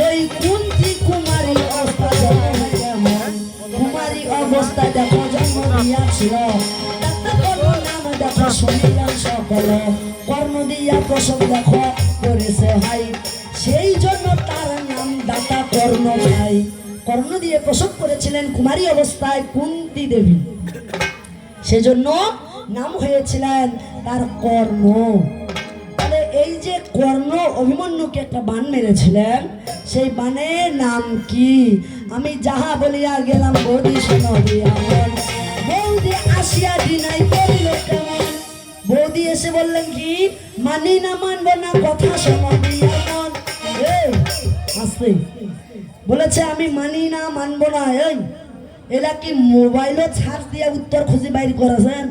ওই কুন্তি কুমারী অবস্থা কেমন, কুমারী অবস্থা দেখো জন্ম দিয়াছিল, নাম দেখো শুনিলাম সকলে, কর্ণ দিয়া প্রসব দেখো করেছে ভাই, সেই জন্য তার নাম দাতা কর্ণ ভাই। কর্ণ দিয়ে প্রসব করেছিলেন কুমারী অবস্থায় কুন্তি দেবী, সেজন্য নাম হয়েছিলেন তার কর্ণ। তাহলে এই যে কর্ণ অভিমন্যুকে একটা বান মেরেছিলেন, সেই বানের নাম কি? আমি যাহা বলিয়া গেলাম বৌদি শোনাবি আমন, বৌদি আসিয়া দিনাই করিল কেমন। বৌদি এসে বললেন কি, মানি না মানব না কথা শোনাবি আমন। আসতে বলেছে আমি মানি না মানবো না। এই এরা কি মোবাইলও চার্জ দিয়ে উত্তর খুঁজে বাইর করেছেন?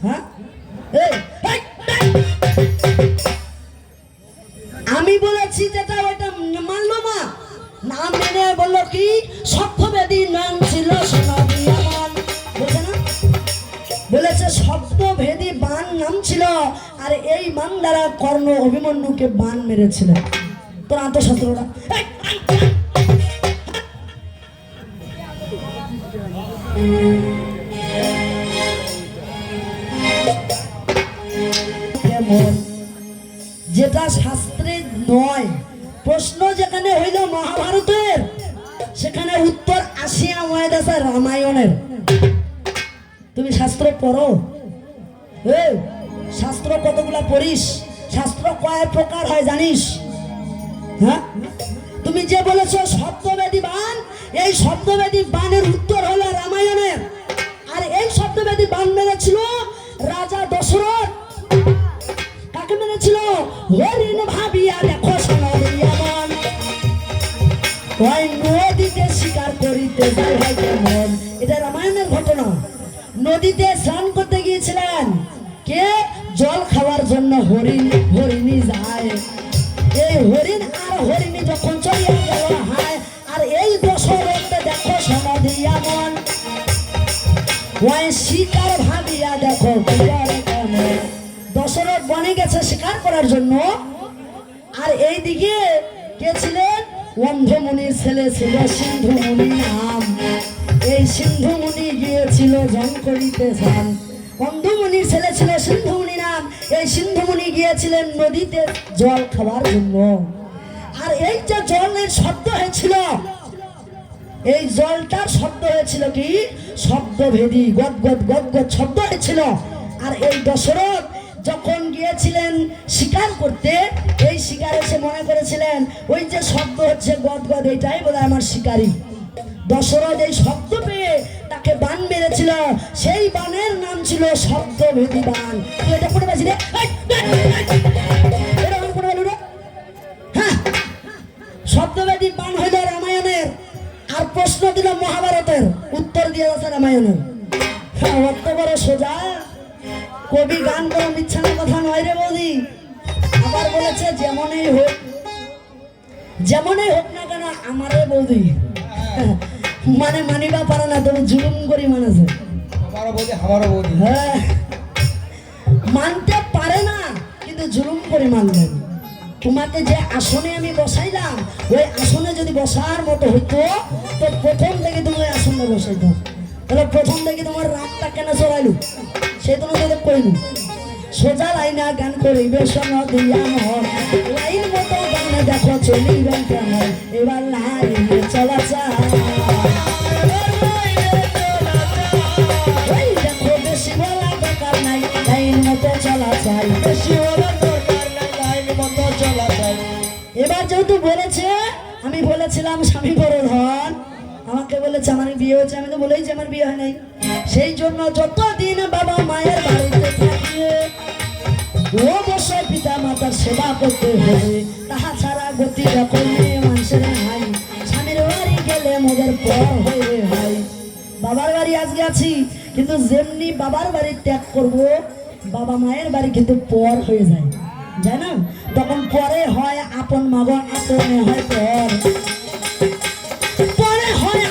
হ্যাঁ, আমি বলেছি যেটা ওইটা মানলো না, না মেনে বললো কি শব্দভেদী নাম ছিল সোনাদি আমন, বলছে না, বলেছে শব্দভেদী বান নাম ছিল, আর এই বান দ্বারা কর্ণ অভিমন্যুকে বান মেরেছিলেন। তোর আন্তঃশাস্ত্রটা কেমন, যেটা শাস্ত্রে নয়, প্রশ্ন যেখানে হইল মহাভারতের, সেখানে উত্তর আসিয়া ময়দাসা রামায়ণের। তুমি শাস্ত্র পড়ো, শাস্ত্র কতগুলা পড়িস, শাস্ত্র কয় প্রকার হয় জানিস? হ্যাঁ, তুমি যে বলেছো শব্দভেদী বান, এই শব্দভেদী বানের উত্তর হলো রামায়ণের। আর এই শব্দভেদী বান মেরেছিল রাজা দশরথ। কাকে মেরেছিল? হরিণ ভাবিয়া দেখো সোনারিয়ামন, ওই নদীতে শিকার করিতে যায় ভাই কেমন। এটা রামায়ণের ঘটনা। নদীতে স্নান করতে গিয়েছিলেন কে? জল খাওয়ার জন্য হরিণ, হরিণী যায়। এই হরিণ আর হরিণী যখন চলিয়া গেল হায়, আর এই দশরথ দেখো সোনারিয়ামন, ওই শিকার ভাবিয়া দেখো কেমন। দশরথ বনে গেছে শিকার করার জন্য, আর এই দিকে কে ছিলেন? অন্ধমুনির ছেলে ছিল সিন্ধুমুনি নাম। এই সিন্ধুমুনি গিয়েছিল জন করিতে চান। অন্ধমুনির ছেলে ছিল সিন্ধুমুনি নাম। এই সিন্ধুমুনি গিয়েছিলেন নদীতে জল খাওয়ার জন্য। আর এই যে জলের শব্দ হয়েছিল, এই জলটার শব্দ হয়েছিল কি? শব্দভেদী গদ গদ গদ গদ শব্দ হয়েছিল। আর এই দশরথ যখন গিয়েছিলেন শিকার করতে, এই শিকার এসে মনে করেছিলেন ওই যে শব্দ হচ্ছে গদ গদ, এটাই বোধহয় আমার শিকারী। দশরথ এই শব্দ পেয়ে তাকে বান মেরেছিল, সেই বানের নাম ছিল শব্দভেদী বান। তুই এটা পড়ে পাচ্ছি রে? হ্যাঁ, শব্দভেদী বান হইল রামায়ণের, আর প্রশ্ন দিল মহাভারতের, উত্তর দিয়ে আছে রামায়ণের। হ্যাঁ, অত বড় সোজা কবি গান করা মিথ্যার কথা নয় রে বৌদি। আবার বলেছে যেমনই হোক, যেমনই হোক না কেন আমারে বৌদি মানে মানিবা পারে না, তবে জুলুম করি মানেছে। হ্যাঁ, মানতে পারে না, কিন্তু জুলুম করে মানবেন। তোমাকে যে আসনে আমি বসাইলাম, ওই আসনে যদি বসার মতো হইতো, তো প্রথম থেকে তুমি ওই আসনে বসাইতো। তাহলে প্রথম থেকে তোমার রাগটা কেন চড়াইলু, সেই জন্য তোদের কইলু। সোজা লাইনা গান করিবে সোনাদিয়া মন, লাইন মতো গানে দেখো চলিবেন কেমন। এবার লাইনে চলা চাই, দেখো বেশি বলা দরকার নাই, লাইন মতো চলা চাই, বেশি বলা দরকার নাই, লাইন মতো চলা চাই। এবার যেহেতু বলেছে, আমি বলেছিলাম স্বামী বড় ধন, আমাকে বলেছে আমার বিয়ে হয়েছে, আমি তো বলেইছি আমার বিয়ে হয় নাই। সেই জন্য যতদিন বাবা মায়ের বাড়িতে থাকে, অবশ্যই পিতা মাতার সেবা করতে হবে, তাহা ছাড়া গতি করলে মানুষের নাই। স্বামীর বাড়ি গেলে মোদের পর হয়ে হয়। বাবার বাড়ি আজকে আছি, কিন্তু যেমনি বাবার বাড়ি ত্যাগ করব, বাবা মায়ের বাড়ি কিন্তু পর হয়ে যায়, জানো? তখন পরে হয় আপন মা, আপনে হয় পর, পরে হয়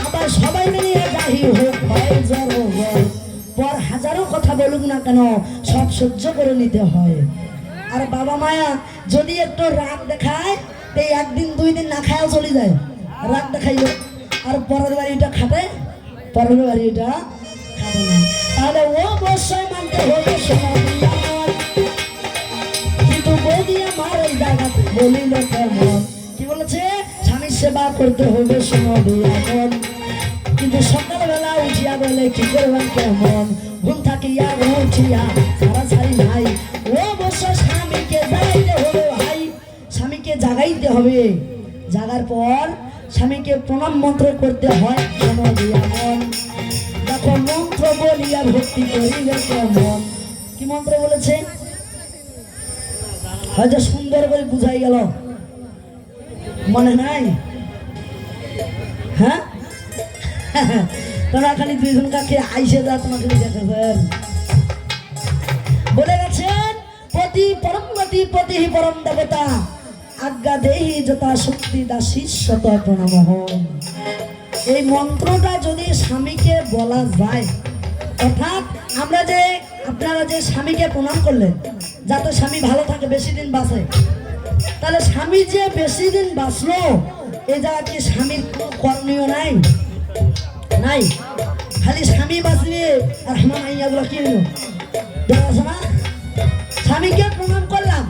আবার সবাই মিলিয়ে যাই হোক হয় জ্বর পর হাজারো কথা বলুক না কেন, সব সহ্য করে নিতে হয়। আর বাবা মায়া যদি একটু রাগ দেখায় তো একদিন দুই দিন না খায়ও চলে যায়, রাগ দেখাইল, আর পরের বাড়িটা খাবে, পরের বাড়িটা খাবে না। তাহলে ও অবশ্যই মানতে হবে সোনাদি আমার, কিন্তু বৌদি আমার এই জায়গাতে বলিল কেমন, কি বলেছে স্বামীর সেবা করতে হবে সোনাদি আমার, কিন্তু সকালবেলা উঠিয়া বলে কি করবেন কেমন, ঘুম থাকিয়া উঠিয়া সারা সারি নাই, ও অবশ্য স্বামীকে জাগাইতে হবে ভাই, স্বামীকে জাগাইতে হবে, জাগার পর স্বামীকে প্রণাম মন্ত্র করতে হয় সোনাদি আমার। দেখো মন্ত্র বলিয়া ভক্তি করিলে কেমন, কি মন্ত্র বলেছে হয়তো সুন্দর করে বুঝাই গেল, মনে নাই? হ্যাঁ তোমরা খালি দুইজন কাকে আইসে যা তোমাকে দেখেছেন, বলে গেছেন পতি পরম গতি পতি পরম দেবতা, আজ্ঞা দেহি যথা শক্তি দাসী শত প্রণাম। এই মন্ত্রটা যদি স্বামীকে বলা যায়, অর্থাৎ আমরা যে আপনারা যে স্বামীকে প্রণাম করলেন যাতে স্বামী ভালো থাকে, বেশি দিন বাঁচে, তাহলে স্বামী যে বেশি দিন বাঁচলো এ জায়গা কি স্বামীর কোনো করণীয় নাই? নাই, খালি স্বামী বাঁচবে আর আমার মাইয়াগুলো কি হলো দেখা আছে না? স্বামীকে প্রণাম করলাম,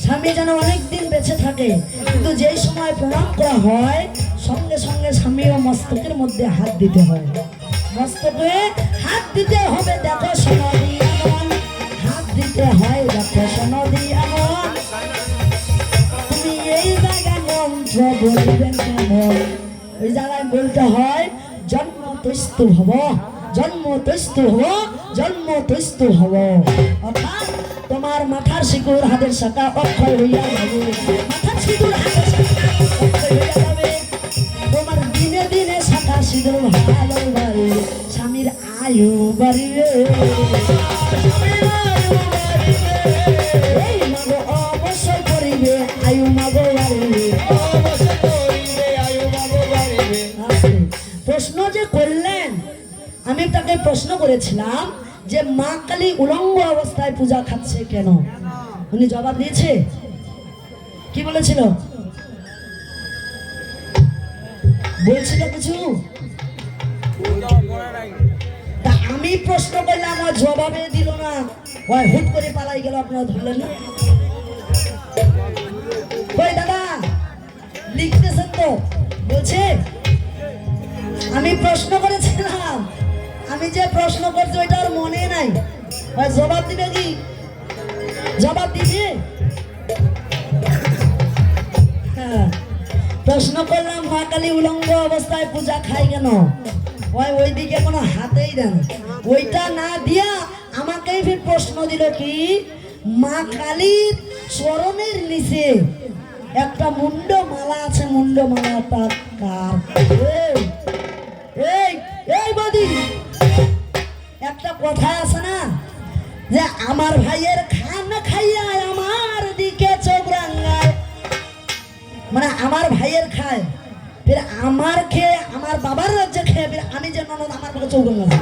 স্বামী যেন অনেক দিন বেঁচে থাকে, কিন্তু যেই সময় প্রণাম করা হয় সঙ্গে সঙ্গে স্বামী ও মস্তকের মধ্যে হাত দিতে হয়, মস্তকে হাত দিতে হবে। দেখো সোনাদি আমার, হাত দিতে হয়, দেখো সোনাদি আমার, তুমি এই জায়গায় মন্ত্র বলবেন কেমন, ওই জায়গায় বলতে হয় জন্ম তৈস্তু হব, জন্ম তৈস্তু হব, জন্ম তৈস্তু হব, অর্থাৎ তোমার মাথার শিকুর হাতের শাখা অক্ষয় হইয়া যাবে, মাথার শিকুর হাতের শাখা অক্ষয় হইয়া যাবে, তোমার দিনে দিনে শাখা সিঁদুর ভালো বাড়বে, স্বামীর আয়ু বাড়িবে, এই মাগো অবশ্যই করিবে আয়ু মাগো বাড়িবে, প্রশ্ন যে করলেন, আমি তাকে প্রশ্ন করেছিলাম যে মা কালী উলঙ্গ অবস্থায় পূজা খাচ্ছে কেন, উনি জবাব দিয়েছে, কি বলেছিল বলছিল কিছু, তা আমি প্রশ্ন করলাম আমার জবাবে দিল না, ওই হুট করে পালাই গেল, আপনারা ধরলেন না? ওই দাদা লিখতেছেন তো, বলছে আমি প্রশ্ন করেছিলাম, আমি যে প্রশ্ন করছি ওইটা আর মনে নাই, জবাব দিবে কি, জবাব দিবে? হ্যাঁ, প্রশ্ন করলাম মা কালী উলঙ্গ অবস্থায় পূজা খাই কেন, ওই দিকে কোনো হাতেই দেন, ওইটা না দিয়া আমাকেই ফির প্রশ্ন দিল কি মা কালীর চরণের নিচে একটা মুন্ড মালা আছে, মুন্ড মালাটা কার? এই এই বদি, একটা কথা আছে না যে আমার ভাইয়ের খান খাইয়া আমার দিকে চোখ রাঙায়, মানে আমার ভাইয়ের খায় ফির আমার খেয়ে আমার বাবার রাজ্যে খেয়ে ফির আমি যে ননদ আমার দিকে চোখ রাঙায়,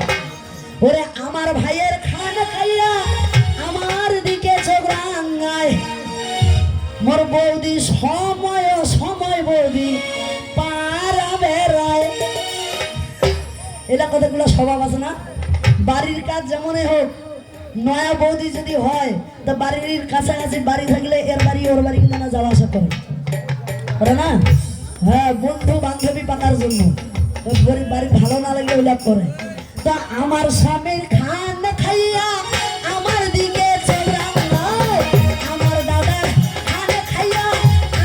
ওরে আমার ভাইয়ের খান খাইয়া আমার দিকে চোখ রাঙায়, মোর বৌদি সময় সময় বৌদি পারা বেড়ায়, এটা কতগুলো স্বভাব আছে না? বাড়ির কাজ যেমনই হোক, নয়া বৌদি যদি হয় তো বাড়ির কাছাকাছি বাড়ি থাকলে এর বাড়ি ওর বাড়ি কিন্তু না যাওয়া আসা করে না? হ্যাঁ, বন্ধু বান্ধবী পাকার জন্য গরিব বাড়ি ভালো না লাগলে ওইলাভ করে। তো আমার স্বামীর খান খাইয়া আমার দিকে চোখ রাঙায়, আমার দাদা খান খাইয়া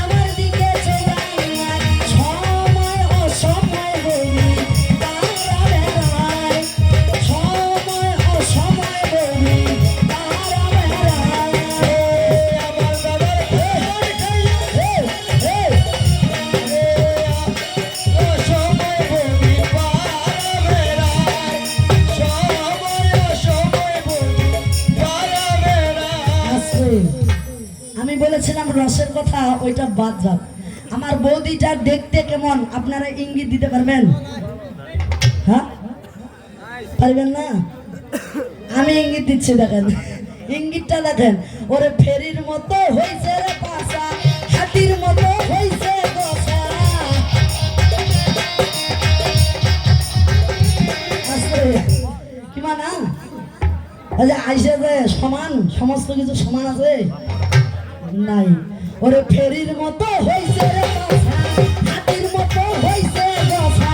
আমার দিকে চোখ রাঙায়, সময় অসময় বলি তারা বেড়ায়, সময় অসময় বলি তারা বেড়ায়, আমার দাদার খান খাইয়া সময় বলি পারা বেড়ায়, সময় অসময় বলি পারা বেড়ায়। আমি বলেছিলাম রসের কথা, ওইটা বাদ যাক। আমার বৌদিটা দেখতে কেমন আপনারা ইঙ্গিত দিতে পারবেন? হ্যাঁ, পারবেন না? আমি ইঙ্গিত দিচ্ছি, দেখেন ইঙ্গিতটা দেখেন, ওরে ফেরির মতো হইছে রে পাশা, হাতির মতো হইছে দশা। কি মানা আইসে যে সমান, সমস্ত কিছু সমান আছে নাই। ওরে ফেরির মতো হইছে রে পাশা, হাতির মতো হইছে দশা।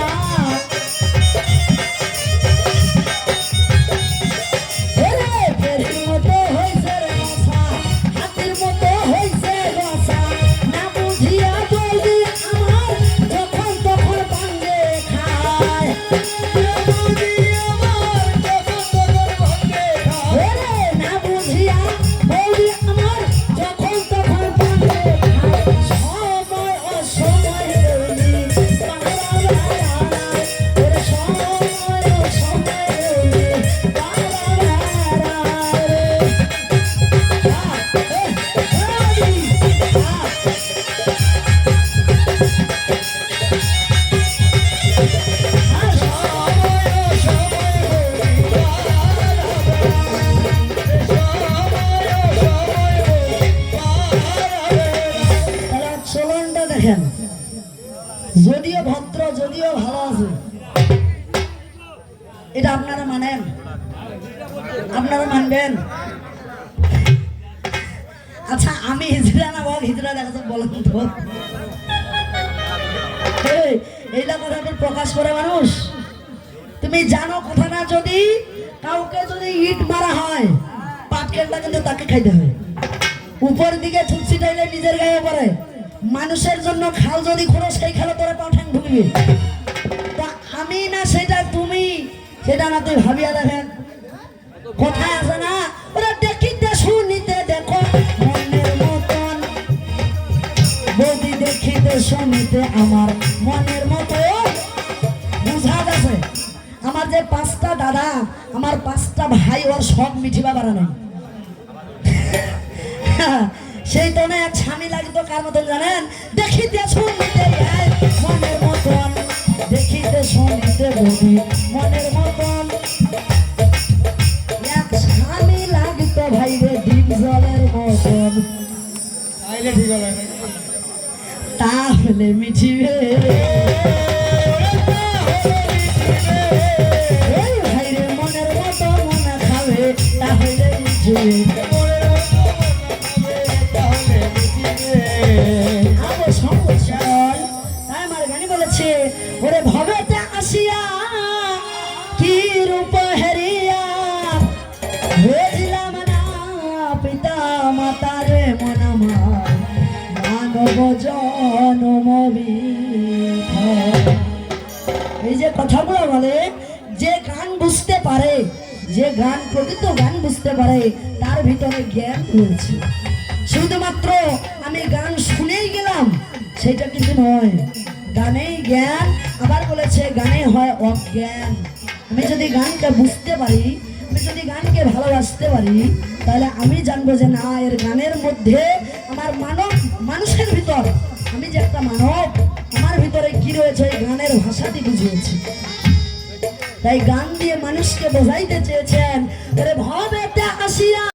যদিও ভদ্র, যদিও ভালো আছে, এটা আপনারা মানেন? আপনারা মানবেন? আচ্ছা আমি হিজড়া না বল, হিজড়া দেখাচ্ছেন বলেন তো। এইটা কথা প্রকাশ করে মানুষ। তুমি জানো কথা না, যদি কাউকে যদি ইট মারা হয় পাটকেলটা কিন্তু তাকে খাইতে হবে। উপর দিকে ছুটছি টাইলে নিজের গায়ে পড়ে। মানুষের জন্য খাল যদি খোঁড়ো সেই খালে তোরা পাঠান ঢুকবি। তা আমি না সেটা তুমি, সেটা না তুই ভাবিয়া দেখেন। কোথায় আছে না, ওরা দেখিতে শুনিতে দেখো মনের মতন, বৌদি দেখিতে শুনিতে আমার মনের মতো। বুঝা গেছে? আমার যে 5টা দাদা, আমার 5টা ভাই, ওর সব মিঠিবা বাড়ানো। সেই তো না এক স্বামী লাগতো কার মতন জানেন? দেখিতে শুনিতে মনের মতন, দেখিতে শুনিতে বৌদি মনের মতন। এক স্বামী লাগতো ভাই রে ডিপ জলের মতন, তাহলে মিঠিবে ভাই রে মনের মতো মনে খাবে, তাহলে মিঠিবে। ওরে ভবেতে আসিয়া কি রূপ হেরিয়া বুঝলাম না পিতা মাতারে মন আমার মানব জনম। এই যে কথাগুলো বলে, যে গান বুঝতে পারে, যে গান প্রকৃত গান বুঝতে পারে, তার ভিতরে জ্ঞান রয়েছে। শুধুমাত্র আমি গান শুনেই গেলাম সেটা কিন্তু নয়, গানেই জ্ঞান। আবার বলেছে গানে হয় অজ্ঞান। আমি যদি গানকে বুঝতে পারি, আমি যদি গানকে ভালোবাসতে পারি, তাহলে আমি জানবো যে না, এর গানের মধ্যে আমার মানুষের ভিতর, আমি যে একটা মানব, আমার ভিতরে কি রয়েছে এই গানের ভাষাটি বুঝিয়েছি। তাই গান দিয়ে মানুষকে বোঝাইতে চেয়েছেন, ভবেতে আসিয়া